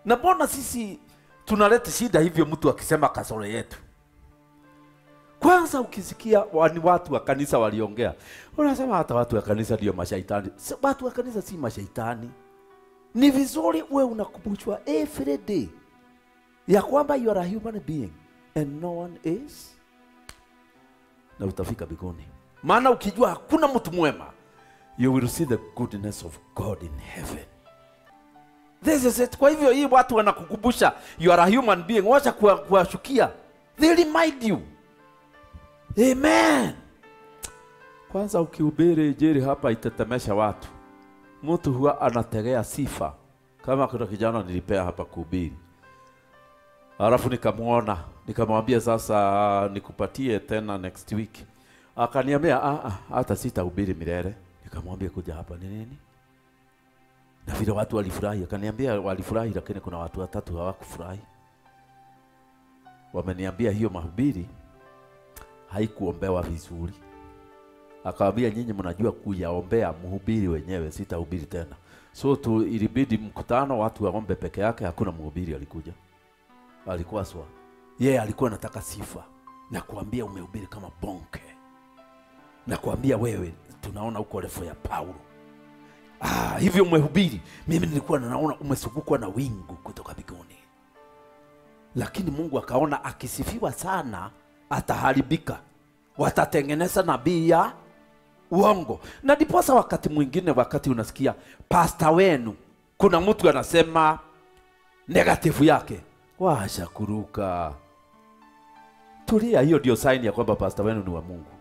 Na mbona sisi tunaleta shida hivyo mtu akisema kasoro yetu? Kwanza ukisikia ni watu wa kanisa waliongea, unasema hata watu wa kanisa ndio mashaitani. Watu wa kanisa si mashaitani. Ni vizuri uwe unakumbushwa every day ya kwamba you are a human being and no one is, na utafika mbinguni. Maana ukijua hakuna mtu mwema, you will see the goodness of God in heaven. This is it. Kwa hivyo hii watu wanakukumbusha you are a human being, wacha kuwashukia. They remind you. Amen. Kwanza ukihubiri injili hapa itatemesha watu. Mtu huwa anategea sifa. Kama kuna kijana nilipea hapa kuhubiri, alafu nikamuona, nikamwambia sasa nikupatie tena next week. Akaniambia hata sitahubiri milele. Nikamwambia kuja hapa ni nini? Na vile watu walifurahi, akaniambia walifurahi, lakini kuna watu watatu hawakufurahi. Wameniambia hiyo mahubiri haikuombewa vizuri. Akawaambia nyinyi mnajua kuyaombea, mhubiri wenyewe, sitahubiri tena. So ilibidi mkutano watu waombe peke yake, hakuna mhubiri alikuja. Alikuwa swa. Yeye alikuwa anataka sifa. Na kuambia umehubiri kama bonke. Na kuambia wewe tunaona uko level ya Paulo. Hivyo umehubiri. Mimi nilikuwa naona umesukukwa na wingu kutoka mbinguni. Lakini Mungu akaona akisifiwa sana ataharibika. Watatengeneza nabii ya uongo. Na ndiposa wakati mwingine, wakati unasikia pastor wenu kuna mtu anasema negative yake, washa kuruka. Tulia, hiyo ndio sign ya kwamba pastor wenu ni wa Mungu.